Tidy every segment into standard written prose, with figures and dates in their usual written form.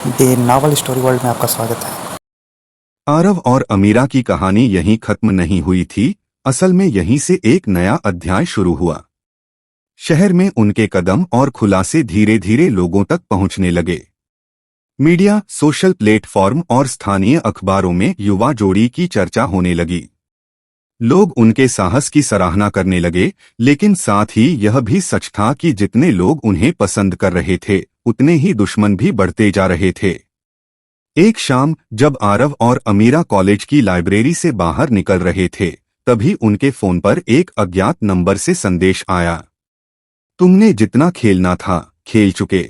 The novel story world में आपका स्वागत है। आरव और अमीरा की कहानी यहीं खत्म नहीं हुई थी। असल में यहीं से एक नया अध्याय शुरू हुआ। शहर में उनके कदम और खुलासे धीरे धीरे लोगों तक पहुंचने लगे। मीडिया, सोशल प्लेटफॉर्म और स्थानीय अखबारों में युवा जोड़ी की चर्चा होने लगी। लोग उनके साहस की सराहना करने लगे, लेकिन साथ ही यह भी सच था कि जितने लोग उन्हें पसंद कर रहे थे, उतने ही दुश्मन भी बढ़ते जा रहे थे। एक शाम जब आरव और अमीरा कॉलेज की लाइब्रेरी से बाहर निकल रहे थे, तभी उनके फोन पर एक अज्ञात नंबर से संदेश आया। तुमने जितना खेलना था, खेल चुके।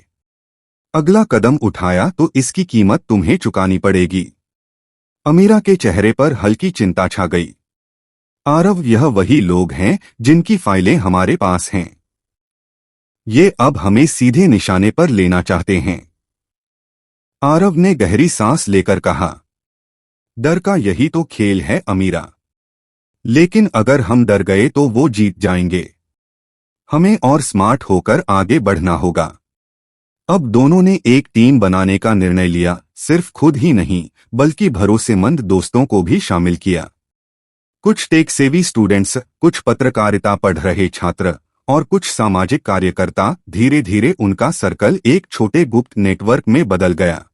अगला कदम उठाया तो इसकी कीमत तुम्हें चुकानी पड़ेगी। अमीरा के चेहरे पर हल्की चिंता छा गई। आरव, यह वही लोग हैं जिनकी फाइलें हमारे पास हैं। ये अब हमें सीधे निशाने पर लेना चाहते हैं। आरव ने गहरी सांस लेकर कहा, डर का यही तो खेल है अमीरा। लेकिन अगर हम डर गए तो वो जीत जाएंगे। हमें और स्मार्ट होकर आगे बढ़ना होगा। अब दोनों ने एक टीम बनाने का निर्णय लिया। सिर्फ खुद ही नहीं, बल्कि भरोसेमंद दोस्तों को भी शामिल किया। कुछ टेक सेवी स्टूडेंट्स, कुछ पत्रकारिता पढ़ रहे छात्र और कुछ सामाजिक कार्यकर्ता। धीरे धीरे उनका सर्कल एक छोटे गुप्त नेटवर्क में बदल गया।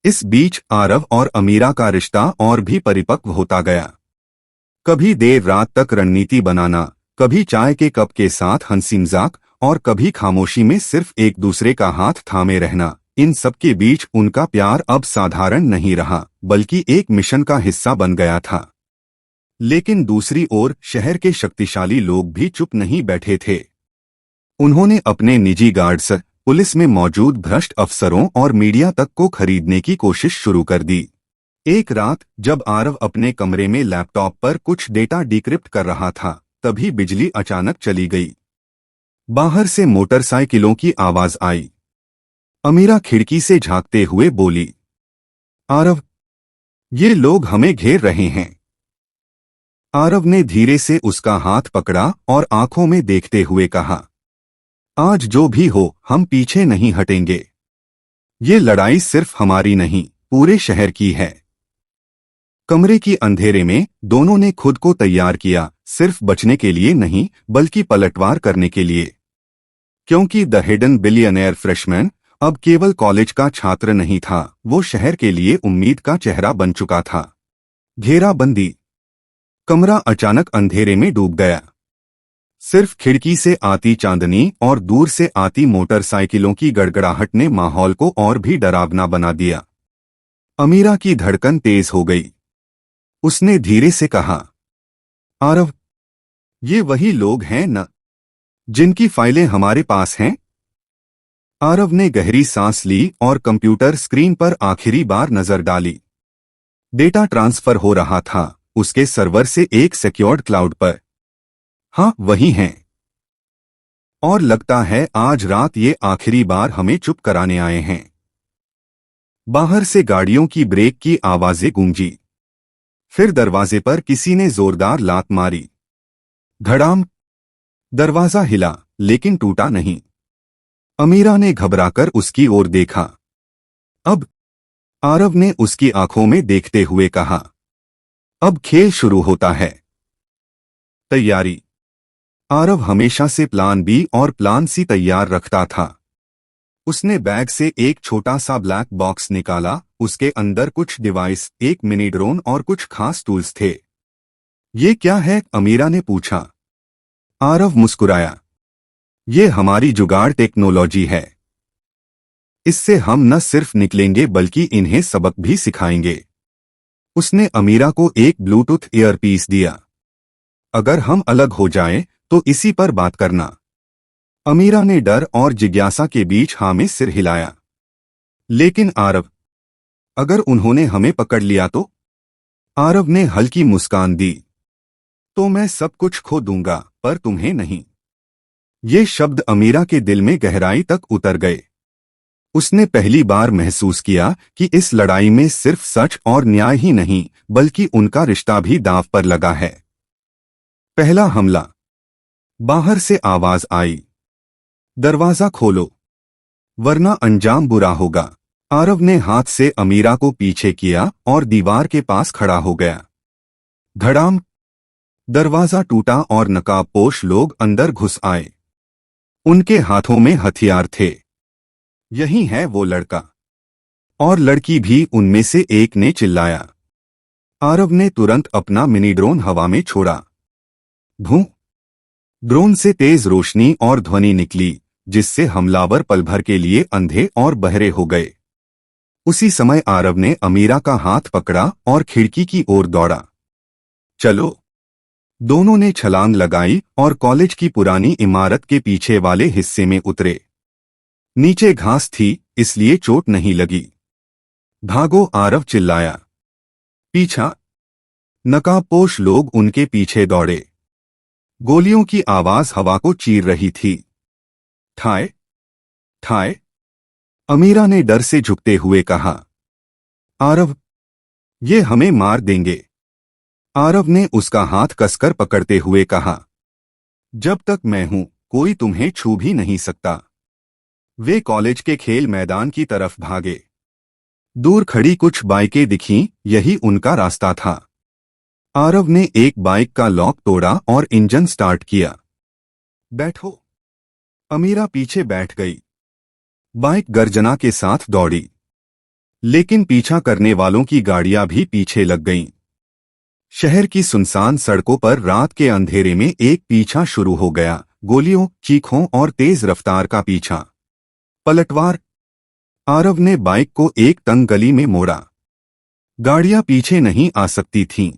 इस बीच आरव और अमीरा का रिश्ता और भी परिपक्व होता गया। कभी देर रात तक रणनीति बनाना, कभी चाय के कप के साथ हंसी मजाक और कभी खामोशी में सिर्फ एक दूसरे का हाथ थामे रहना। इन सबके बीच उनका प्यार अब साधारण नहीं रहा, बल्कि एक मिशन का हिस्सा बन गया था। लेकिन दूसरी ओर शहर के शक्तिशाली लोग भी चुप नहीं बैठे थे। उन्होंने अपने निजी गार्ड्स, पुलिस में मौजूद भ्रष्ट अफसरों और मीडिया तक को खरीदने की कोशिश शुरू कर दी। एक रात जब आरव अपने कमरे में लैपटॉप पर कुछ डेटा डिक्रिप्ट कर रहा था, तभी बिजली अचानक चली गई। बाहर से मोटरसाइकिलों की आवाज आई। अमीरा खिड़की से झांकते हुए बोली, आरव, ये लोग हमें घेर रहे हैं। आरव ने धीरे से उसका हाथ पकड़ा और आंखों में देखते हुए कहा, आज जो भी हो, हम पीछे नहीं हटेंगे। ये लड़ाई सिर्फ हमारी नहीं, पूरे शहर की है। कमरे की अंधेरे में दोनों ने खुद को तैयार किया, सिर्फ बचने के लिए नहीं, बल्कि पलटवार करने के लिए। क्योंकि द हिडन बिलियनेयर फ्रेशमैन अब केवल कॉलेज का छात्र नहीं था, वो शहर के लिए उम्मीद का चेहरा बन चुका था। घेराबंदी। कमरा अचानक अंधेरे में डूब गया। सिर्फ खिड़की से आती चांदनी और दूर से आती मोटरसाइकिलों की गड़गड़ाहट ने माहौल को और भी डरावना बना दिया। अमीरा की धड़कन तेज हो गई। उसने धीरे से कहा, आरव, ये वही लोग हैं न, जिनकी फाइलें हमारे पास हैं? आरव ने गहरी सांस ली और कंप्यूटर स्क्रीन पर आखिरी बार नजर डाली। डेटा ट्रांसफर हो रहा था, उसके सर्वर से एक सिक्योर्ड क्लाउड पर। हाँ, वही हैं। और लगता है आज रात ये आखिरी बार हमें चुप कराने आए हैं। बाहर से गाड़ियों की ब्रेक की आवाजें गूंजी। फिर दरवाजे पर किसी ने जोरदार लात मारी। धड़ाम। दरवाजा हिला, लेकिन टूटा नहीं। अमीरा ने घबराकर उसकी ओर देखा। अब? आरव ने उसकी आंखों में देखते हुए कहा, अब खेल शुरू होता है। तैयारी। आरव हमेशा से प्लान बी और प्लान सी तैयार रखता था। उसने बैग से एक छोटा सा ब्लैक बॉक्स निकाला। उसके अंदर कुछ डिवाइस, एक मिनी ड्रोन और कुछ खास टूल्स थे। ये क्या है? अमीरा ने पूछा। आरव मुस्कुराया। ये हमारी जुगाड़ टेक्नोलॉजी है। इससे हम न सिर्फ निकलेंगे बल्कि इन्हें सबक भी सिखाएंगे। उसने अमीरा को एक ब्लूटूथ ईयरपीस दिया। अगर हम अलग हो जाएं, तो इसी पर बात करना। अमीरा ने डर और जिज्ञासा के बीच हाँ में सिर हिलाया। लेकिन आरव, अगर उन्होंने हमें पकड़ लिया तो? आरव ने हल्की मुस्कान दी। तो मैं सब कुछ खो दूंगा, पर तुम्हें नहीं। ये शब्द अमीरा के दिल में गहराई तक उतर गए। उसने पहली बार महसूस किया कि इस लड़ाई में सिर्फ सच और न्याय ही नहीं, बल्कि उनका रिश्ता भी दांव पर लगा है। पहला हमला। बाहर से आवाज आई, दरवाजा खोलो, वरना अंजाम बुरा होगा। आरव ने हाथ से अमीरा को पीछे किया और दीवार के पास खड़ा हो गया। धड़ाम, दरवाजा टूटा और नकाबपोश लोग अंदर घुस आए। उनके हाथों में हथियार थे। यही है वो लड़का। और लड़की भी, उनमें से एक ने चिल्लाया। आरव ने तुरंत अपना मिनी ड्रोन हवा में छोड़ा। भूं! ड्रोन से तेज रोशनी और ध्वनि निकली, जिससे हमलावर पल भर के लिए अंधे और बहरे हो गए। उसी समय आरव ने अमीरा का हाथ पकड़ा और खिड़की की ओर दौड़ा। चलो! दोनों ने छलांग लगाई और कॉलेज की पुरानी इमारत के पीछे वाले हिस्से में उतरे। नीचे घास थी, इसलिए चोट नहीं लगी। भागो! आरव चिल्लाया। पीछा! नकाबपोश लोग उनके पीछे दौड़े। गोलियों की आवाज हवा को चीर रही थी। ठाए! ठाए! अमीरा ने डर से झुकते हुए कहा। आरव, ये हमें मार देंगे। आरव ने उसका हाथ कसकर पकड़ते हुए कहा। जब तक मैं हूं, कोई तुम्हें छू भी नहीं सकता। वे कॉलेज के खेल मैदान की तरफ भागे। दूर खड़ी कुछ बाइकें दिखीं, यही उनका रास्ता था। आरव ने एक बाइक का लॉक तोड़ा और इंजन स्टार्ट किया। बैठो! अमीरा पीछे बैठ गई। बाइक गर्जना के साथ दौड़ी, लेकिन पीछा करने वालों की गाड़ियां भी पीछे लग गईं। शहर की सुनसान सड़कों पर रात के अंधेरे में एक पीछा शुरू हो गया, गोलियों, चीखों और तेज रफ्तार का पीछा। पलटवार! आरव ने बाइक को एक तंग गली में मोड़ा। गाड़ियां पीछे नहीं आ सकती थीं।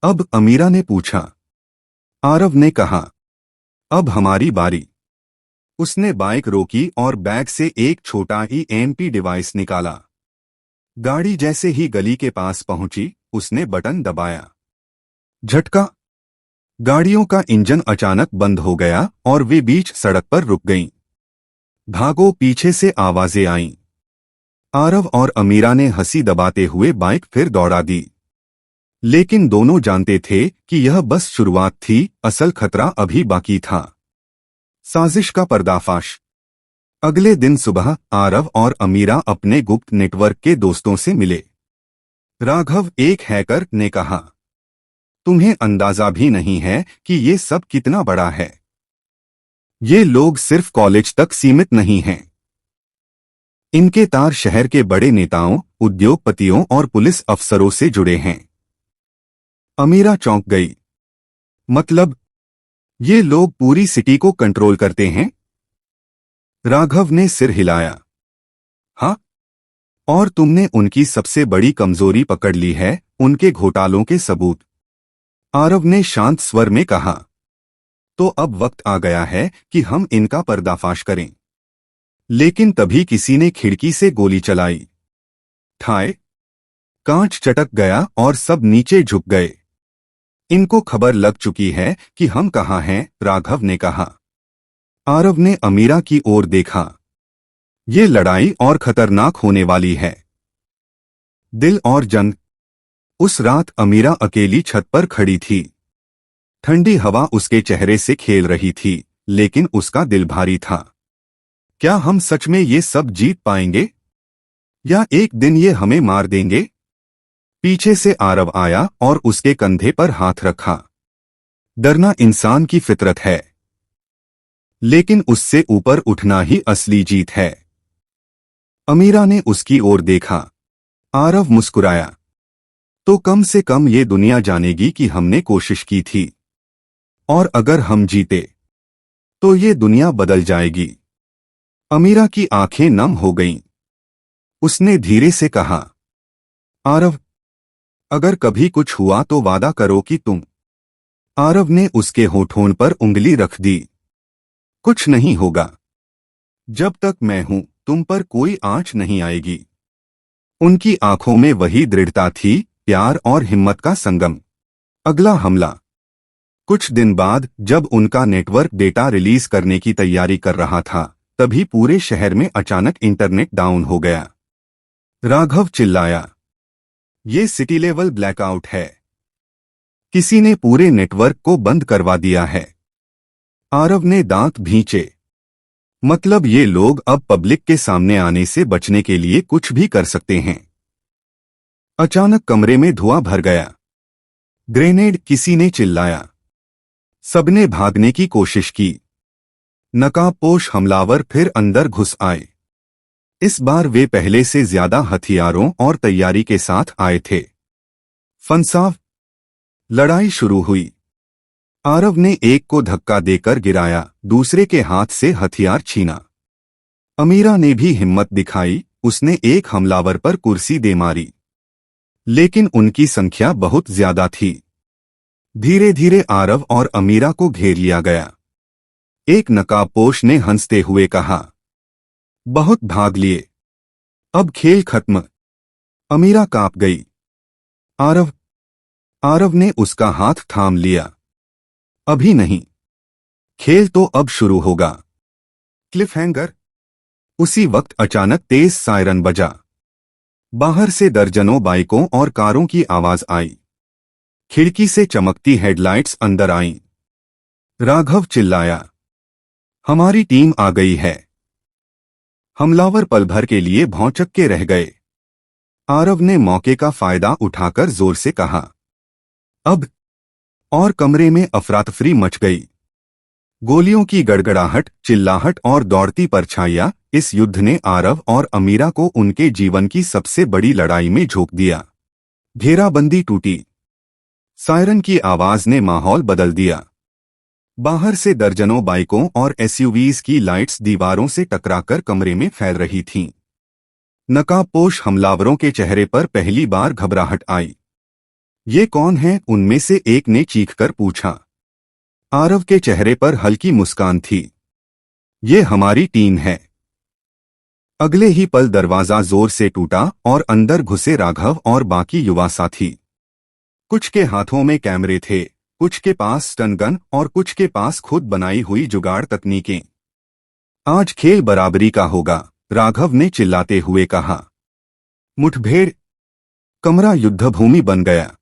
अब अमीरा ने पूछा। आरव ने कहा, अब हमारी बारी। उसने बाइक रोकी और बैग से एक छोटा EMP डिवाइस निकाला। गाड़ी जैसे ही गली के पास पहुंची, उसने बटन दबाया। झटका! गाड़ियों का इंजन अचानक बंद हो गया और वे बीच सड़क पर रुक गईं। भागो! पीछे से आवाजें आईं। आरव और अमीरा ने हंसी दबाते हुए बाइक फिर दौड़ा दी। लेकिन दोनों जानते थे कि यह बस शुरुआत थी, असल खतरा अभी बाकी था। साजिश का पर्दाफाश। अगले दिन सुबह आरव और अमीरा अपने गुप्त नेटवर्क के दोस्तों से मिले। राघव, एक हैकर, ने कहा, तुम्हें अंदाजा भी नहीं है कि ये सब कितना बड़ा है। ये लोग सिर्फ कॉलेज तक सीमित नहीं हैं। इनके तार शहर के बड़े नेताओं, उद्योगपतियों और पुलिस अफसरों से जुड़े हैं। अमीरा चौंक गई। मतलब, ये लोग पूरी सिटी को कंट्रोल करते हैं? राघव ने सिर हिलाया। हाँ, और तुमने उनकी सबसे बड़ी कमजोरी पकड़ ली है, उनके घोटालों के सबूत। आरव ने शांत स्वर में कहा। तो अब वक्त आ गया है कि हम इनका पर्दाफाश करें। लेकिन तभी किसी ने खिड़की से गोली चलाई। ठाए! कांच चटक गया और सब नीचे झुक गए। इनको खबर लग चुकी है कि हम कहाँ हैं, राघव ने कहा। आरव ने अमीरा की ओर देखा। ये लड़ाई और खतरनाक होने वाली है। दिल और जंग। उस रात अमीरा अकेली छत पर खड़ी थी। ठंडी हवा उसके चेहरे से खेल रही थी, लेकिन उसका दिल भारी था। क्या हम सच में ये सब जीत पाएंगे? या एक दिन ये हमें मार देंगे? पीछे से आरव आया और उसके कंधे पर हाथ रखा। डरना इंसान की फितरत है, लेकिन उससे ऊपर उठना ही असली जीत है। अमीरा ने उसकी ओर देखा। आरव मुस्कुराया। तो कम से कम ये दुनिया जानेगी कि हमने कोशिश की थी। और अगर हम जीते, तो ये दुनिया बदल जाएगी। अमीरा की आंखें नम हो गईं। उसने धीरे से कहा, आरव, अगर कभी कुछ हुआ तो वादा करो कि तुम। आरव ने उसके होठों पर उंगली रख दी। कुछ नहीं होगा। जब तक मैं हूं, तुम पर कोई आंच नहीं आएगी। उनकी आंखों में वही दृढ़ता थी, प्यार और हिम्मत का संगम। अगला हमला। कुछ दिन बाद, जब उनका नेटवर्क डेटा रिलीज करने की तैयारी कर रहा था, तभी पूरे शहर में अचानक इंटरनेट डाउन हो गया। राघव चिल्लाया, ये सिटी लेवल ब्लैकआउट है। किसी ने पूरे नेटवर्क को बंद करवा दिया है। आरव ने दांत भींचे। मतलब ये लोग अब पब्लिक के सामने आने से बचने के लिए कुछ भी कर सकते हैं। अचानक कमरे में धुआं भर गया। ग्रेनेड, किसी ने चिल्लाया। सबने भागने की कोशिश की। नकाबपोश हमलावर फिर अंदर घुस आए। इस बार वे पहले से ज्यादा हथियारों और तैयारी के साथ आए थे। फंसाव, लड़ाई शुरू हुई। आरव ने एक को धक्का देकर गिराया, दूसरे के हाथ से हथियार छीना। अमीरा ने भी हिम्मत दिखाई, उसने एक हमलावर पर कुर्सी दे मारी। लेकिन उनकी संख्या बहुत ज्यादा थी। धीरे धीरे आरव और अमीरा को घेर लिया गया। एक नकाबपोश ने हंसते हुए कहा, बहुत भाग लिए, अब खेल खत्म। अमीरा कांप गई। आरव ने उसका हाथ थाम लिया। अभी नहीं, खेल तो अब शुरू होगा। क्लिफहैंगर। उसी वक्त अचानक तेज सायरन बजा। बाहर से दर्जनों बाइकों और कारों की आवाज आई। खिड़की से चमकती हेडलाइट्स अंदर आईं। राघव चिल्लाया, हमारी टीम आ गई है। हमलावर पल भर के लिए भौंचक के रह गए। आरव ने मौके का फायदा उठाकर जोर से कहा, अब। और कमरे में अफरातफरी मच गई। गोलियों की गड़गड़ाहट, चिल्लाहट और दौड़ती परछाइयां। इस युद्ध ने आरव और अमीरा को उनके जीवन की सबसे बड़ी लड़ाई में झोंक दिया। घेराबंदी टूटी। सायरन की आवाज ने माहौल बदल दिया। बाहर से दर्जनों बाइकों और एसयूवीज की लाइट्स दीवारों से टकराकर कमरे में फैल रही थीं। नकाबपोश हमलावरों के चेहरे पर पहली बार घबराहट आई। ये कौन है? उनमें से एक ने चीखकर पूछा। आरव के चेहरे पर हल्की मुस्कान थी। ये हमारी टीम है। अगले ही पल दरवाजा जोर से टूटा और अंदर घुसे राघव और बाकी युवा साथी। कुछ के हाथों में कैमरे थे, कुछ के पास स्टन गन और कुछ के पास खुद बनाई हुई जुगाड़ तकनीकें। आज खेल बराबरी का होगा, राघव ने चिल्लाते हुए कहा। मुठभेड़। कमरा युद्धभूमि बन गया।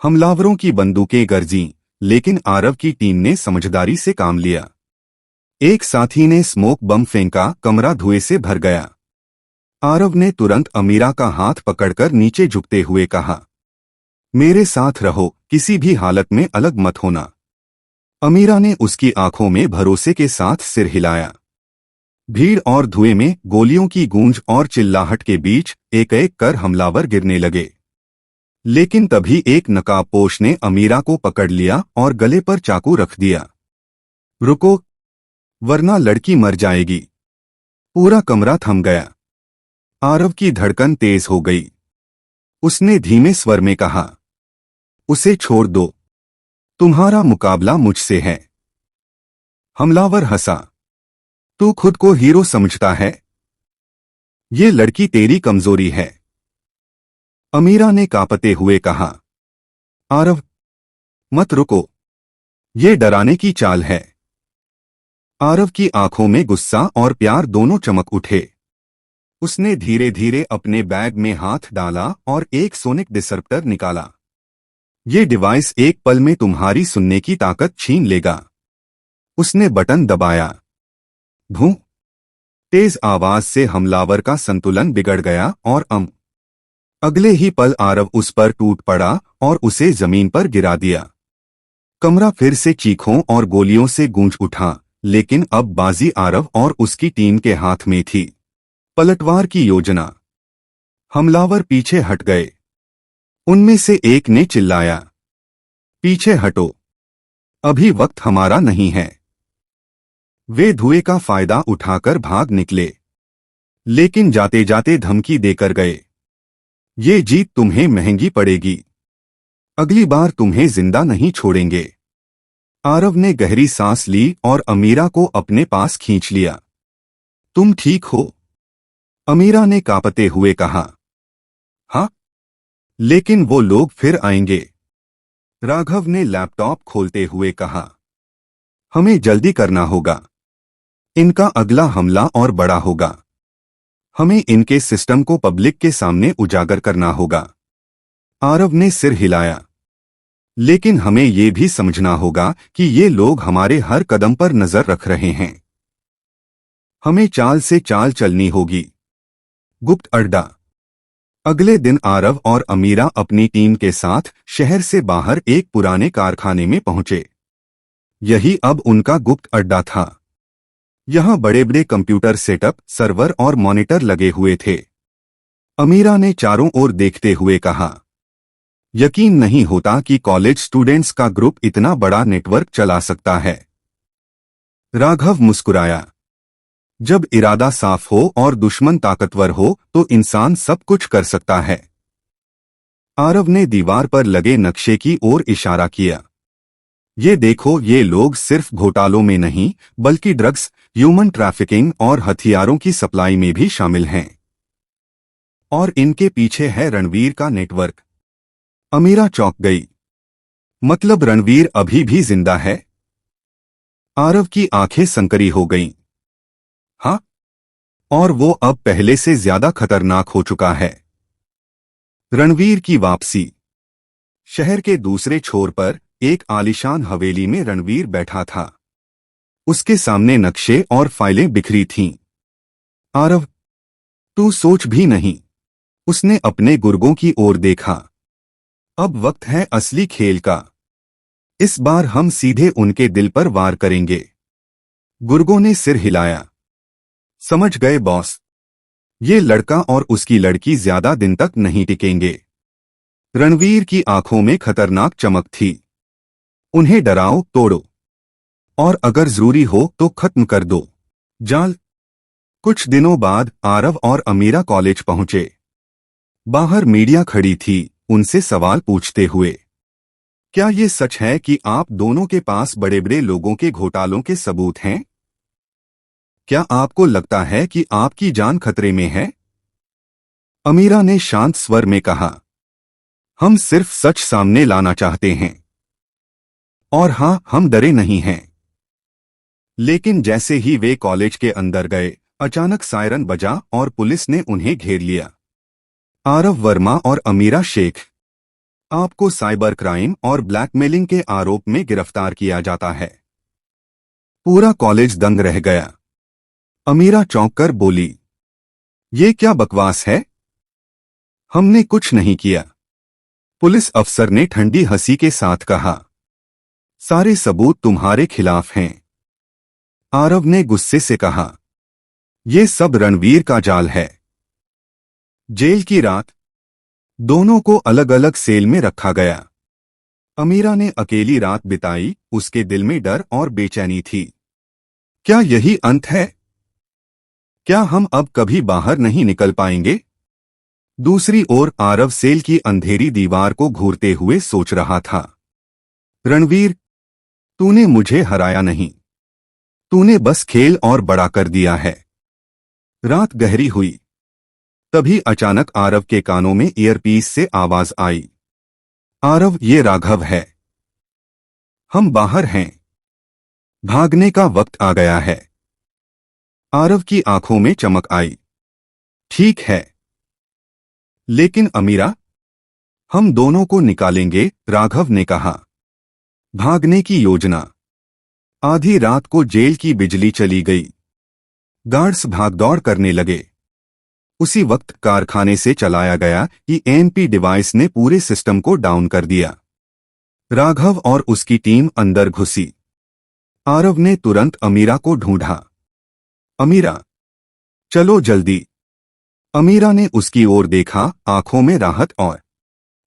हमलावरों की बंदूकें गरजीं, लेकिन आरव की टीम ने समझदारी से काम लिया। एक साथी ने स्मोक बम फेंका, कमरा धुएं से भर गया। आरव ने तुरंत अमीरा का हाथ पकड़कर नीचे झुकते हुए कहा, मेरे साथ रहो, किसी भी हालत में अलग मत होना। अमीरा ने उसकी आंखों में भरोसे के साथ सिर हिलाया। भीड़ और धुएं में, गोलियों की गूंज और चिल्लाहट के बीच एक एक कर हमलावर गिरने लगे। लेकिन तभी एक नकाबपोश ने अमीरा को पकड़ लिया और गले पर चाकू रख दिया। रुको, वरना लड़की मर जाएगी। पूरा कमरा थम गया। आरव की धड़कन तेज हो गई। उसने धीमे स्वर में कहा, उसे छोड़ दो, तुम्हारा मुकाबला मुझसे है। हमलावर हंसा। तू खुद को हीरो समझता है? ये लड़की तेरी कमजोरी है। अमीरा ने कांपते हुए कहा। आरव, मत रुको, ये डराने की चाल है। आरव की आंखों में गुस्सा और प्यार दोनों चमक उठे। उसने धीरे धीरे अपने बैग में हाथ डाला और एक सोनिक डिसरप्टर निकाला। ये डिवाइस एक पल में तुम्हारी सुनने की ताकत छीन लेगा। उसने बटन दबाया। भूं। तेज आवाज से हमलावर का संतुलन बिगड़ गया और अगले ही पल आरव उस पर टूट पड़ा और उसे जमीन पर गिरा दिया। कमरा फिर से चीखों और गोलियों से गूंज उठा, लेकिन अब बाजी आरव और उसकी टीम के हाथ में थी। पलटवार की योजना। हमलावर पीछे हट गए। उनमें से एक ने चिल्लाया, पीछे हटो, अभी वक्त हमारा नहीं है। वे धुएं का फायदा उठाकर भाग निकले, लेकिन जाते जाते धमकी देकर गए, ये जीत तुम्हें महंगी पड़ेगी। अगली बार तुम्हें जिंदा नहीं छोड़ेंगे। आरव ने गहरी सांस ली और अमीरा को अपने पास खींच लिया। तुम ठीक हो? अमीरा ने कांपते हुए कहा। हाँ, लेकिन वो लोग फिर आएंगे। राघव ने लैपटॉप खोलते हुए कहा। हमें जल्दी करना होगा। इनका अगला हमला और बड़ा होगा। हमें इनके सिस्टम को पब्लिक के सामने उजागर करना होगा। आरव ने सिर हिलाया। लेकिन हमें ये भी समझना होगा कि ये लोग हमारे हर कदम पर नजर रख रहे हैं। हमें चाल से चाल चलनी होगी। गुप्त अड्डा। अगले दिन आरव और अमीरा अपनी टीम के साथ शहर से बाहर एक पुराने कारखाने में पहुंचे। यही अब उनका गुप्त अड्डा था। यहां बड़े बड़े कंप्यूटर सेटअप, सर्वर और मॉनिटर लगे हुए थे। अमीरा ने चारों ओर देखते हुए कहा, यकीन नहीं होता कि कॉलेज स्टूडेंट्स का ग्रुप इतना बड़ा नेटवर्क चला सकता है। राघव मुस्कुराया। जब इरादा साफ हो और दुश्मन ताकतवर हो तो इंसान सब कुछ कर सकता है। आरव ने दीवार पर लगे नक्शे की ओर इशारा किया। ये देखो, ये लोग सिर्फ घोटालों में नहीं बल्कि ड्रग्स, ह्यूमन ट्रैफिकिंग और हथियारों की सप्लाई में भी शामिल हैं। और इनके पीछे है रणवीर का नेटवर्क। अमीरा चौंक गई। मतलब रणवीर अभी भी जिंदा है? आरव की आंखें संकरी हो गईं। हाँ, और वो अब पहले से ज्यादा खतरनाक हो चुका है। रणवीर की वापसी। शहर के दूसरे छोर पर एक आलीशान हवेली में रणवीर बैठा था। उसके सामने नक्शे और फाइलें बिखरी थीं। आरव, तू सोच भी नहीं। उसने अपने गुर्गों की ओर देखा। अब वक्त है असली खेल का। इस बार हम सीधे उनके दिल पर वार करेंगे। गुर्गों ने सिर हिलाया। समझ गए बॉस। ये लड़का और उसकी लड़की ज्यादा दिन तक नहीं टिकेंगे। रणवीर की आंखों में खतरनाक चमक थी। उन्हें डराओ, तोड़ो, और अगर जरूरी हो तो खत्म कर दो। जाल। कुछ दिनों बाद आरव और अमीरा कॉलेज पहुंचे। बाहर मीडिया खड़ी थी, उनसे सवाल पूछते हुए, क्या ये सच है कि आप दोनों के पास बड़े बड़े लोगों के घोटालों के सबूत हैं? क्या आपको लगता है कि आपकी जान खतरे में है? अमीरा ने शांत स्वर में कहा, हम सिर्फ सच सामने लाना चाहते हैं। और हां, हम डरे नहीं हैं। लेकिन जैसे ही वे कॉलेज के अंदर गए, अचानक सायरन बजा और पुलिस ने उन्हें घेर लिया। आरव वर्मा और अमीरा शेख, आपको साइबर क्राइम और ब्लैकमेलिंग के आरोप में गिरफ्तार किया जाता है। पूरा कॉलेज दंग रह गया। अमीरा चौंककर बोली, ये क्या बकवास है? हमने कुछ नहीं किया। पुलिस अफसर ने ठंडी हंसी के साथ कहा, सारे सबूत तुम्हारे खिलाफ हैं। आरव ने गुस्से से कहा, यह सब रणवीर का जाल है। जेल की रात। दोनों को अलग अलग सेल में रखा गया। अमीरा ने अकेली रात बिताई, उसके दिल में डर और बेचैनी थी। क्या यही अंत है? क्या हम अब कभी बाहर नहीं निकल पाएंगे? दूसरी ओर आरव सेल की अंधेरी दीवार को घूरते हुए सोच रहा था, रणवीर, तूने मुझे हराया नहीं। तूने बस खेल और बड़ा कर दिया है। रात गहरी हुई। तभी अचानक आरव के कानों में ईयरपीस से आवाज आई, आरव, ये राघव है। हम बाहर हैं। भागने का वक्त आ गया है। आरव की आंखों में चमक आई। ठीक है, लेकिन अमीरा? हम दोनों को निकालेंगे, राघव ने कहा। भागने की योजना। आधी रात को जेल की बिजली चली गई। गार्ड्स भागदौड़ करने लगे। उसी वक्त कारखाने से चलाया गया ईएमपी डिवाइस ने पूरे सिस्टम को डाउन कर दिया। राघव और उसकी टीम अंदर घुसी। आरव ने तुरंत अमीरा को ढूंढा। अमीरा, चलो जल्दी। अमीरा ने उसकी ओर देखा, आंखों में राहत। और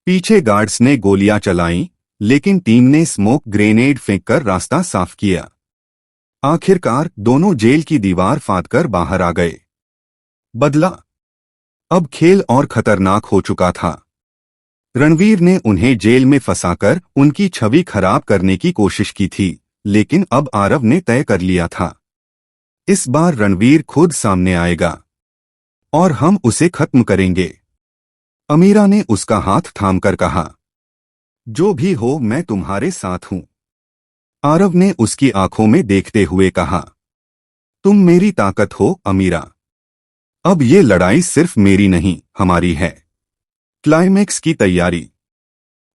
पीछे गार्ड्स ने गोलियां चलाईं, लेकिन टीम ने स्मोक ग्रेनेड फेंककर रास्ता साफ किया। आखिरकार दोनों जेल की दीवार फांदकर बाहर आ गए। बदला। अब खेल और खतरनाक हो चुका था। रणवीर ने उन्हें जेल में फंसाकर उनकी छवि खराब करने की कोशिश की थी, लेकिन अब आरव ने तय कर लिया था, इस बार रणवीर खुद सामने आएगा और हम उसे खत्म करेंगे। अमीरा ने उसका हाथ थामकर कहा, जो भी हो, मैं तुम्हारे साथ हूं। आरव ने उसकी आंखों में देखते हुए कहा, तुम मेरी ताकत हो अमीरा। अब ये लड़ाई सिर्फ मेरी नहीं, हमारी है। क्लाइमैक्स की तैयारी।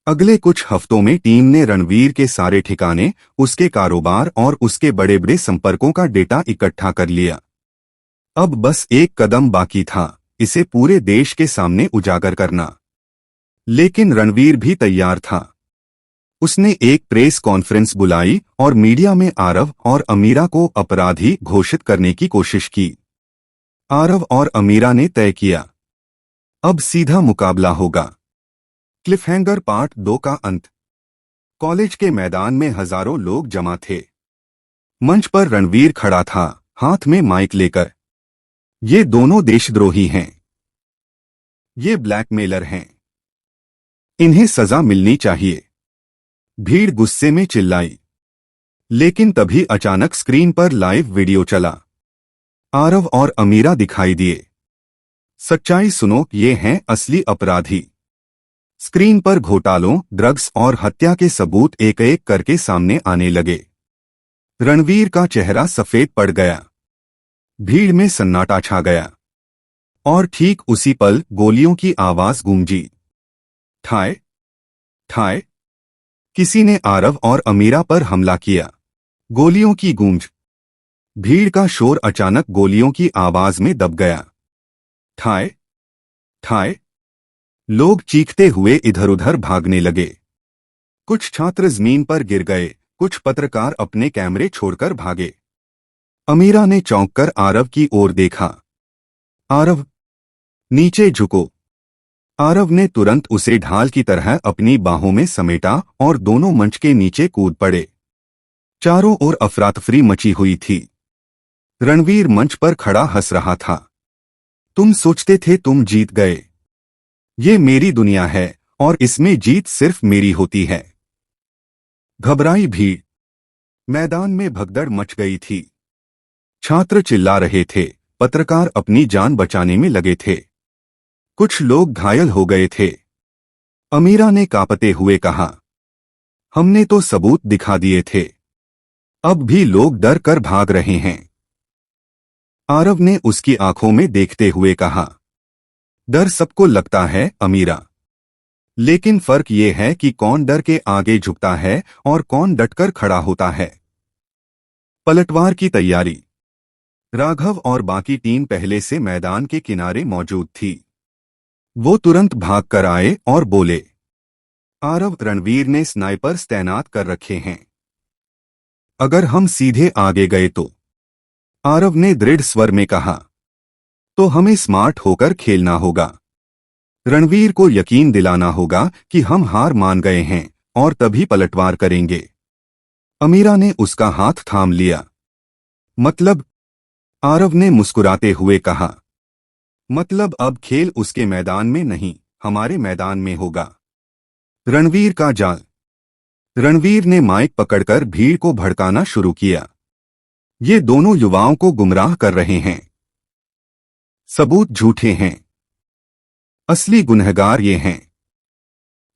अगले कुछ हफ्तों में टीम ने रणवीर के सारे ठिकाने, उसके कारोबार और उसके बड़े बड़े संपर्कों का डेटा इकट्ठा कर लिया। अब बस एक कदम बाकी था, इसे पूरे देश के सामने उजागर करना। लेकिन रणवीर भी तैयार था। उसने एक प्रेस कॉन्फ्रेंस बुलाई और मीडिया में आरव और अमीरा को अपराधी घोषित करने की कोशिश की। आरव और अमीरा ने तय किया, अब सीधा मुकाबला होगा। क्लिफहैंगर पार्ट 2 का अंत। कॉलेज के मैदान में हजारों लोग जमा थे। मंच पर रणवीर खड़ा था, हाथ में माइक लेकर। ये दोनों देशद्रोही हैं। ये ब्लैकमेलर हैं। इन्हें सजा मिलनी चाहिए। भीड़ गुस्से में चिल्लाई। लेकिन तभी अचानक स्क्रीन पर लाइव वीडियो चला। आरव और अमीरा दिखाई दिए। सच्चाई सुनो, ये हैं असली अपराधी। स्क्रीन पर घोटालों, ड्रग्स और हत्या के सबूत एक एक करके सामने आने लगे। रणवीर का चेहरा सफेद पड़ गया। भीड़ में सन्नाटा छा गया। और ठीक उसी पल गोलियों की आवाज गूंजी। ठाए ठाए। किसी ने आरव और अमीरा पर हमला किया। गोलियों की गूंज। भीड़ का शोर अचानक गोलियों की आवाज में दब गया। ठाए ठाए। लोग चीखते हुए इधर उधर भागने लगे। कुछ छात्र जमीन पर गिर गए, कुछ पत्रकार अपने कैमरे छोड़कर भागे। अमीरा ने चौंककर आरव की ओर देखा। आरव, नीचे झुको। आरव ने तुरंत उसे ढाल की तरह अपनी बाहों में समेटा और दोनों मंच के नीचे कूद पड़े। चारों ओर अफरातफरी मची हुई थी। रणवीर मंच पर खड़ा हंस रहा था। तुम सोचते थे तुम जीत गए। ये मेरी दुनिया है और इसमें जीत सिर्फ मेरी होती है। घबराई भीड़। मैदान में भगदड़ मच गई थी। छात्र चिल्ला रहे थे, पत्रकार अपनी जान बचाने में लगे थे। कुछ लोग घायल हो गए थे। अमीरा ने कांपते हुए कहा, हमने तो सबूत दिखा दिए थे। अब भी लोग डर कर भाग रहे हैं। आरव ने उसकी आंखों में देखते हुए कहा, डर सबको लगता है अमीरा, लेकिन फर्क ये है कि कौन डर के आगे झुकता है और कौन डटकर खड़ा होता है। पलटवार की तैयारी। राघव और बाकी टीम पहले से मैदान के किनारे मौजूद थी। वो तुरंत भाग कर आए और बोले, आरव, रणवीर ने स्नाइपर्स तैनात कर रखे हैं। अगर हम सीधे आगे गए तो? आरव ने दृढ़ स्वर में कहा, तो हमें स्मार्ट होकर खेलना होगा। रणवीर को यकीन दिलाना होगा कि हम हार मान गए हैं और तभी पलटवार करेंगे। अमीरा ने उसका हाथ थाम लिया। मतलब? आरव ने मुस्कुराते हुए कहा, मतलब अब खेल उसके मैदान में नहीं, हमारे मैदान में होगा। रणवीर का जाल। रणवीर ने माइक पकड़कर भीड़ को भड़काना शुरू किया। ये दोनों युवाओं को गुमराह कर रहे हैं। सबूत झूठे हैं। असली गुनहगार ये हैं।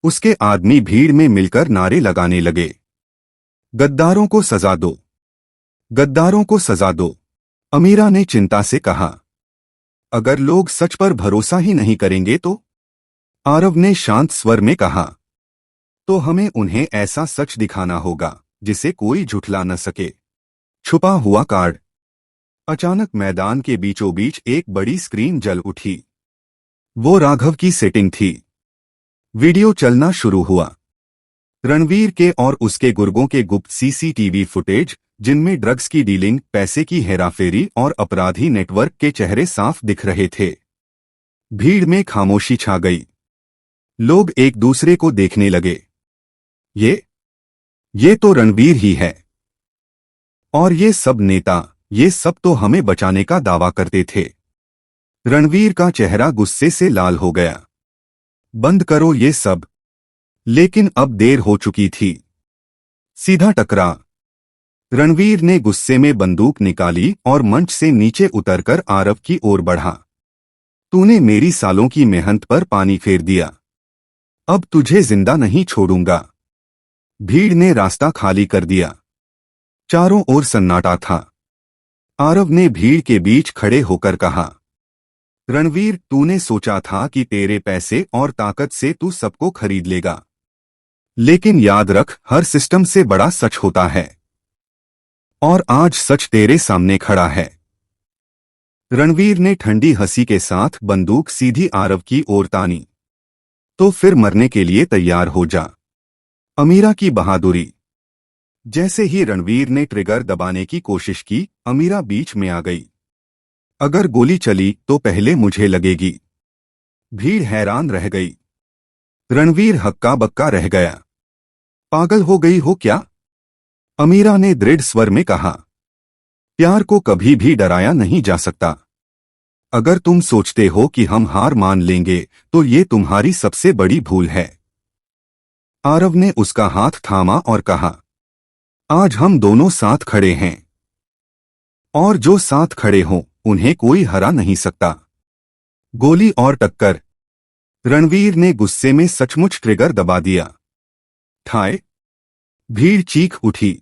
उसके आदमी भीड़ में मिलकर नारे लगाने लगे, गद्दारों को सजा दो, गद्दारों को सजा दो। अमीरा ने चिंता से कहा, अगर लोग सच पर भरोसा ही नहीं करेंगे तो? आरव ने शांत स्वर में कहा, तो हमें उन्हें ऐसा सच दिखाना होगा जिसे कोई झुठला न सके। छुपा हुआ कार्ड। अचानक मैदान के बीचों बीच एक बड़ी स्क्रीन जल उठी। वो राघव की सेटिंग थी। वीडियो चलना शुरू हुआ। रणवीर के और उसके गुर्गों के गुप्त सीसीटीवी फुटेज, जिनमें ड्रग्स की डीलिंग, पैसे की हेराफेरी और अपराधी नेटवर्क के चेहरे साफ दिख रहे थे। भीड़ में खामोशी छा गई। लोग एक दूसरे को देखने लगे। ये तो रणवीर ही है। और ये सब नेता, ये सब तो हमें बचाने का दावा करते थे। रणवीर का चेहरा गुस्से से लाल हो गया। बंद करो ये सब। लेकिन अब देर हो चुकी थी। सीधा टकरा। रणवीर ने गुस्से में बंदूक निकाली और मंच से नीचे उतरकर आरव की ओर बढ़ा। तूने मेरी सालों की मेहनत पर पानी फेर दिया। अब तुझे जिंदा नहीं छोड़ूंगा। भीड़ ने रास्ता खाली कर दिया। चारों ओर सन्नाटा था। आरव ने भीड़ के बीच खड़े होकर कहा, रणवीर, तूने सोचा था कि तेरे पैसे और ताकत से तू सबको खरीद लेगा। लेकिन याद रख, हर सिस्टम से बड़ा सच होता है। और आज सच तेरे सामने खड़ा है। रणवीर ने ठंडी हंसी के साथ बंदूक सीधी आरव की ओर तानी। तो फिर मरने के लिए तैयार हो जा। अमीरा की बहादुरी। जैसे ही रणवीर ने ट्रिगर दबाने की कोशिश की, अमीरा बीच में आ गई। अगर गोली चली तो पहले मुझे लगेगी। भीड़ हैरान रह गई। रणवीर हक्का बक्का रह गया। पागल हो गई हो क्या? अमीरा ने दृढ़ स्वर में कहा। प्यार को कभी भी डराया नहीं जा सकता। अगर तुम सोचते हो कि हम हार मान लेंगे तो ये तुम्हारी सबसे बड़ी भूल है। आरव ने उसका हाथ थामा और कहा, आज हम दोनों साथ खड़े हैं और जो साथ खड़े हों उन्हें कोई हरा नहीं सकता। गोली और टक्कर। रणवीर ने गुस्से में सचमुच ट्रिगर दबा दिया। ठाए। भीड़ चीख उठी।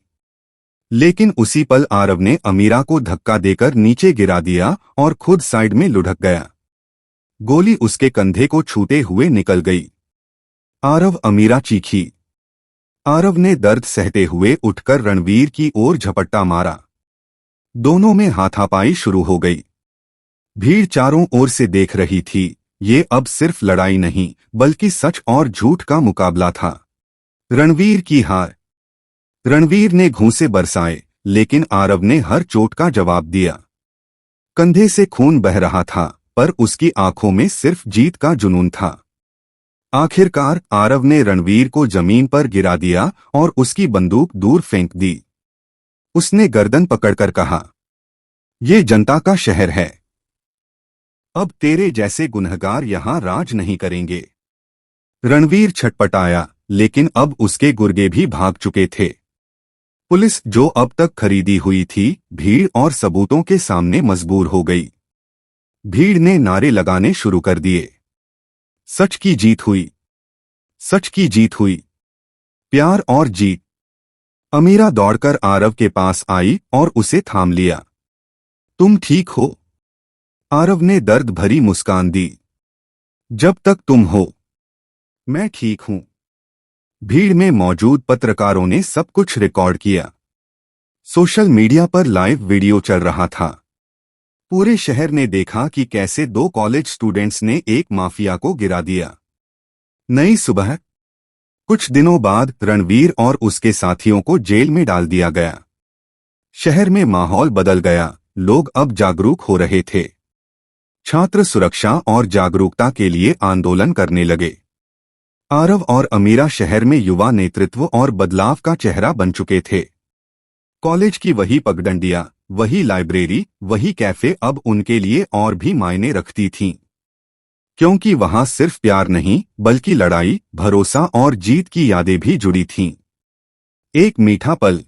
लेकिन उसी पल आरव ने अमीरा को धक्का देकर नीचे गिरा दिया और खुद साइड में लुढ़क गया। गोली उसके कंधे को छूते हुए निकल गई। आरव! अमीरा चीखी। आरव ने दर्द सहते हुए उठकर रणवीर की ओर झपट्टा मारा। दोनों में हाथापाई शुरू हो गई। भीड़ चारों ओर से देख रही थी। ये अब सिर्फ लड़ाई नहीं बल्कि सच और झूठ का मुकाबला था। रणवीर की हार। रणवीर ने घूंसे बरसाए, लेकिन आरव ने हर चोट का जवाब दिया। कंधे से खून बह रहा था, पर उसकी आंखों में सिर्फ जीत का जुनून था। आखिरकार आरव ने रणवीर को जमीन पर गिरा दिया और उसकी बंदूक दूर फेंक दी। उसने गर्दन पकड़कर कहा, ये जनता का शहर है। अब तेरे जैसे गुनहगार यहां राज नहीं करेंगे। रणवीर छटपटाया, लेकिन अब उसके गुर्गे भी भाग चुके थे। पुलिस जो अब तक खरीदी हुई थी, भीड़ और सबूतों के सामने मजबूर हो गई। भीड़ ने नारे लगाने शुरू कर दिए। सच की जीत हुई। सच की जीत हुई। प्यार और जीत। अमीरा दौड़कर आरव के पास आई और उसे थाम लिया। तुम ठीक हो? आरव ने दर्द भरी मुस्कान दी। जब तक तुम हो, मैं ठीक हूं। भीड़ में मौजूद पत्रकारों ने सब कुछ रिकॉर्ड किया। सोशल मीडिया पर लाइव वीडियो चल रहा था। पूरे शहर ने देखा कि कैसे दो कॉलेज स्टूडेंट्स ने एक माफिया को गिरा दिया। नई सुबह। कुछ दिनों बाद रणवीर और उसके साथियों को जेल में डाल दिया गया। शहर में माहौल बदल गया। लोग अब जागरूक हो रहे थे। छात्र सुरक्षा और जागरूकता के लिए आंदोलन करने लगे। आरव और अमीरा शहर में युवा नेतृत्व और बदलाव का चेहरा बन चुके थे। कॉलेज की वही पगडंडियां, वही लाइब्रेरी, वही कैफे अब उनके लिए और भी मायने रखती थीं। क्योंकि वहां सिर्फ प्यार नहीं बल्कि लड़ाई, भरोसा और जीत की यादें भी जुड़ी थीं। एक मीठा पल।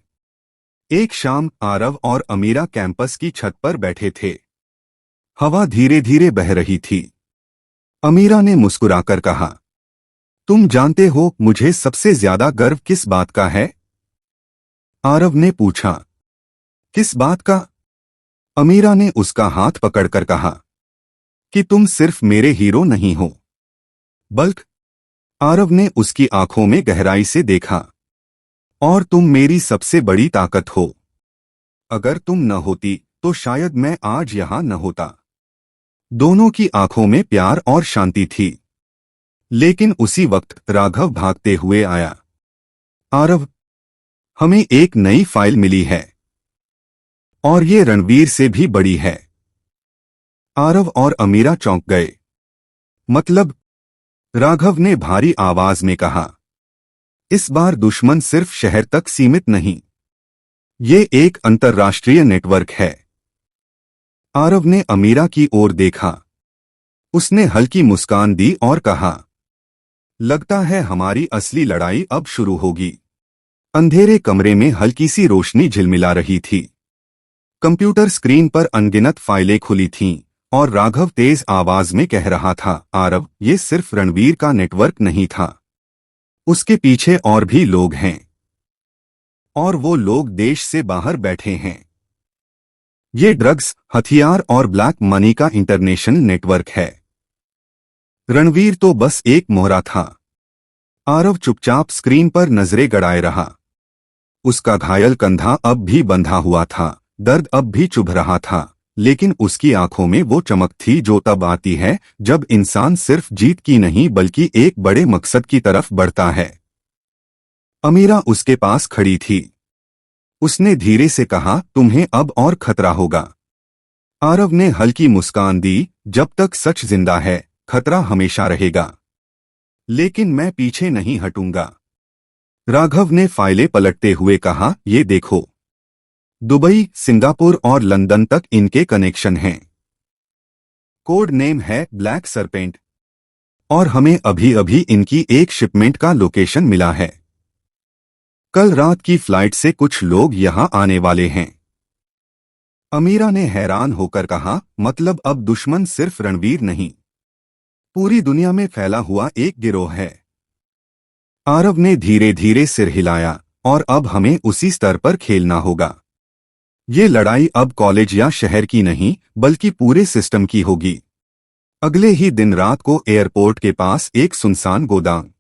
एक शाम आरव और अमीरा कैंपस की छत पर बैठे थे। हवा धीरे धीरे बह रही थी। अमीरा ने मुस्कुराकर कहा, तुम जानते हो मुझे सबसे ज्यादा गर्व किस बात का है? आरव ने पूछा। किस बात का? अमीरा ने उसका हाथ पकड़कर कहा, कि तुम सिर्फ मेरे हीरो नहीं हो बल्कि। आरव ने उसकी आंखों में गहराई से देखा। और तुम मेरी सबसे बड़ी ताकत हो। अगर तुम न होती तो शायद मैं आज यहां न होता। दोनों की आंखों में प्यार और शांति थी। लेकिन उसी वक्त राघव भागते हुए आया। आरव, हमें एक नई फाइल मिली है और ये रणवीर से भी बड़ी है। आरव और अमीरा चौंक गए। मतलब? राघव ने भारी आवाज में कहा। इस बार दुश्मन सिर्फ शहर तक सीमित नहीं, ये एक अंतर्राष्ट्रीय नेटवर्क है। आरव ने अमीरा की ओर देखा। उसने हल्की मुस्कान दी और कहा, लगता है हमारी असली लड़ाई अब शुरू होगी। अंधेरे कमरे में हल्की सी रोशनी झिलमिला रही थी। कंप्यूटर स्क्रीन पर अनगिनत फाइलें खुली थीं और राघव तेज आवाज में कह रहा था, आरव, ये सिर्फ रणवीर का नेटवर्क नहीं था। उसके पीछे और भी लोग हैं और वो लोग देश से बाहर बैठे हैं। ये ड्रग्स, हथियार और ब्लैक मनी का इंटरनेशनल नेटवर्क है। रणवीर तो बस एक मोहरा था। आरव चुपचाप स्क्रीन पर नजरें गड़ाए रहा। उसका घायल कंधा अब भी बंधा हुआ था, दर्द अब भी चुभ रहा था, लेकिन उसकी आंखों में वो चमक थी जो तब आती है जब इंसान सिर्फ जीत की नहीं बल्कि एक बड़े मकसद की तरफ बढ़ता है। अमीरा उसके पास खड़ी थी। उसने धीरे से कहा, तुम्हें अब और खतरा होगा। आरव ने हल्की मुस्कान दी, जब तक सच जिंदा है खतरा हमेशा रहेगा, लेकिन मैं पीछे नहीं हटूंगा। राघव ने फाइलें पलटते हुए कहा, ये देखो, दुबई, सिंगापुर और लंदन तक इनके कनेक्शन हैं। कोड नेम है ब्लैक सरपेंट, और हमें अभी अभी इनकी एक शिपमेंट का लोकेशन मिला है। कल रात की फ्लाइट से कुछ लोग यहां आने वाले हैं। अमीरा ने हैरान होकर कहा, मतलब अब दुश्मन सिर्फ रणवीर नहीं, पूरी दुनिया में फैला हुआ एक गिरोह है। आरव ने धीरे धीरे सिर हिलाया, और अब हमें उसी स्तर पर खेलना होगा। ये लड़ाई अब कॉलेज या शहर की नहीं बल्कि पूरे सिस्टम की होगी। अगले ही दिन रात को एयरपोर्ट के पास एक सुनसान गोदाम,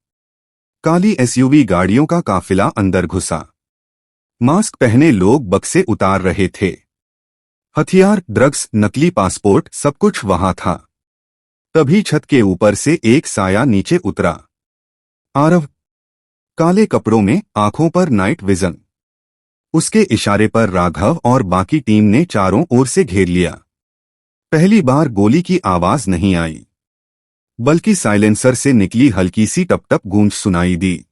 काली एसयूवी गाड़ियों का काफिला अंदर घुसा। मास्क पहने लोग बक्से उतार रहे थे। हथियार, ड्रग्स, नकली पासपोर्ट, सब कुछ वहां था। तभी छत के ऊपर से एक साया नीचे उतरा। आरव, काले कपड़ों में, आंखों पर नाइट विजन। उसके इशारे पर राघव और बाकी टीम ने चारों ओर से घेर लिया। पहली बार गोली की आवाज नहीं आई, बल्कि साइलेंसर से निकली हल्की सी टप टप गूंज सुनाई दी।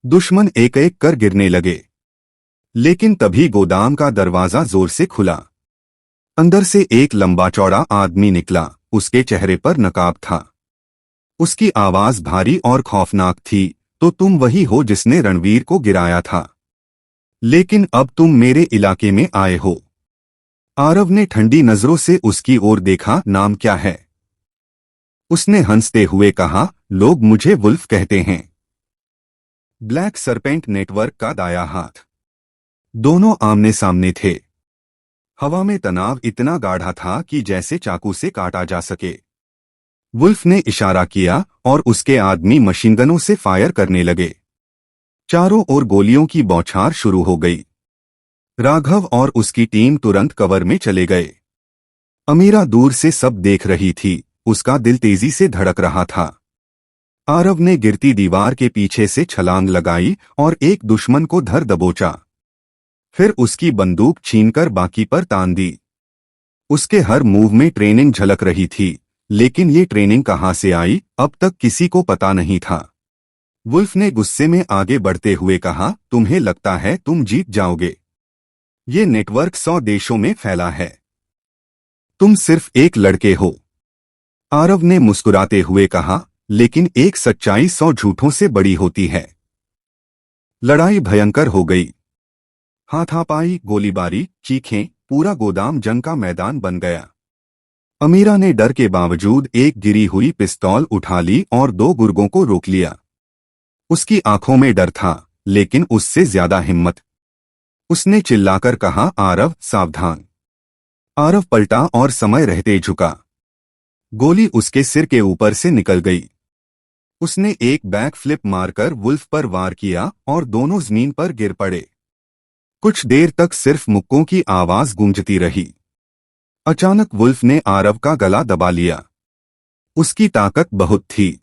दुश्मन एक एक कर गिरने लगे, लेकिन तभी गोदाम का दरवाजा जोर से खुला। अंदर से एक लंबा चौड़ा आदमी निकला। उसके चेहरे पर नकाब था। उसकी आवाज भारी और खौफनाक थी, तो तुम वही हो जिसने रणवीर को गिराया था, लेकिन अब तुम मेरे इलाके में आए हो। आरव ने ठंडी नजरों से उसकी ओर देखा। नाम क्या है? उसने हंसते हुए कहा, लोग मुझे वुल्फ कहते हैं। ब्लैक सरपेंट नेटवर्क का दाया हाथ। दोनों आमने सामने थे। हवा में तनाव इतना गाढ़ा था कि जैसे चाकू से काटा जा सके। वुल्फ ने इशारा किया और उसके आदमी मशीनगनों से फायर करने लगे। चारों ओर गोलियों की बौछार शुरू हो गई। राघव और उसकी टीम तुरंत कवर में चले गए। अमीरा दूर से सब देख रही थी। उसका दिल तेजी से धड़क रहा था। आरव ने गिरती दीवार के पीछे से छलांग लगाई और एक दुश्मन को धर दबोचा। फिर उसकी बंदूक छीनकर बाकी पर तान दी। उसके हर मूव में ट्रेनिंग झलक रही थी, लेकिन ये ट्रेनिंग कहां से आई अब तक किसी को पता नहीं था। वुल्फ ने गुस्से में आगे बढ़ते हुए कहा, तुम्हें लगता है तुम जीत जाओगे? ये नेटवर्क 100 देशों में फैला है। तुम सिर्फ एक लड़के हो। आरव ने मुस्कुराते हुए कहा, लेकिन एक सच्चाई 100 झूठों से बड़ी होती है। लड़ाई भयंकर हो गई। हाथापाई, गोलीबारी, चीखें, पूरा गोदाम जंग का मैदान बन गया। अमीरा ने डर के बावजूद एक गिरी हुई पिस्तौल उठा ली और 2 गुर्गों को रोक लिया। उसकी आंखों में डर था, लेकिन उससे ज्यादा हिम्मत। उसने चिल्लाकर कहा, आरव सावधान। आरव पलटा और समय रहते झुका। गोली उसके सिर के ऊपर से निकल गई। उसने एक बैक फ्लिप मारकर वुल्फ पर वार किया और दोनों जमीन पर गिर पड़े। कुछ देर तक सिर्फ मुक्कों की आवाज गूंजती रही। अचानक वुल्फ ने आरव का गला दबा लिया। उसकी ताकत बहुत थी।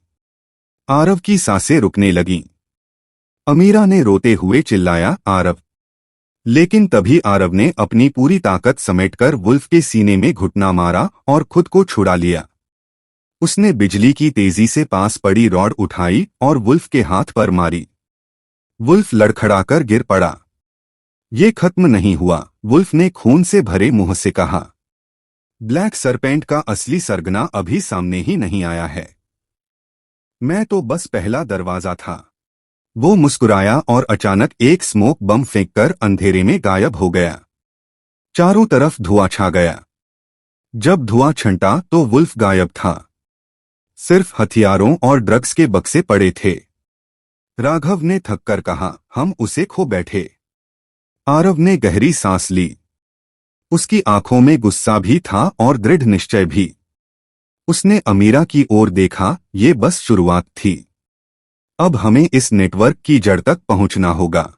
आरव की सांसें रुकने लगीं। अमीरा ने रोते हुए चिल्लाया, आरव। लेकिन तभी आरव ने अपनी पूरी ताकत समेटकर वुल्फ के सीने में घुटना मारा और खुद को छुड़ा लिया। उसने बिजली की तेजी से पास पड़ी रॉड उठाई और वुल्फ के हाथ पर मारी। वुल्फ लड़खड़ाकर गिर पड़ा। ये खत्म नहीं हुआ, वुल्फ ने खून से भरे मुंह से कहा। ब्लैक सरपेंट का असली सरगना अभी सामने ही नहीं आया है। मैं तो बस पहला दरवाजा था। वो मुस्कुराया और अचानक एक स्मोक बम फेंककर अंधेरे में गायब हो गया। चारों तरफ धुआं छा गया। जब धुआं छंटा तो वुल्फ गायब था। सिर्फ हथियारों और ड्रग्स के बक्से पड़े थे। राघव ने थककर कहा, हम उसे खो बैठे। आरव ने गहरी सांस ली। उसकी आंखों में गुस्सा भी था और दृढ़ निश्चय भी। उसने अमीरा की ओर देखा, ये बस शुरुआत थी। अब हमें इस नेटवर्क की जड़ तक पहुंचना होगा,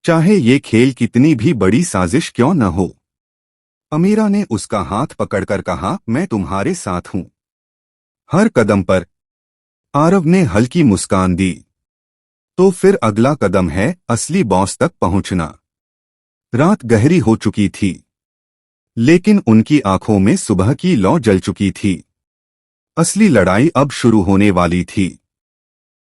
चाहे ये खेल कितनी भी बड़ी साजिश क्यों न हो। अमीरा ने उसका हाथ पकड़कर कहा, मैं तुम्हारे साथ हूं हर कदम पर। आरव ने हल्की मुस्कान दी। तो फिर अगला कदम है असली बॉस तक पहुंचना। रात गहरी हो चुकी थी, लेकिन उनकी आंखों में सुबह की लौ जल चुकी थी। असली लड़ाई अब शुरू होने वाली थी।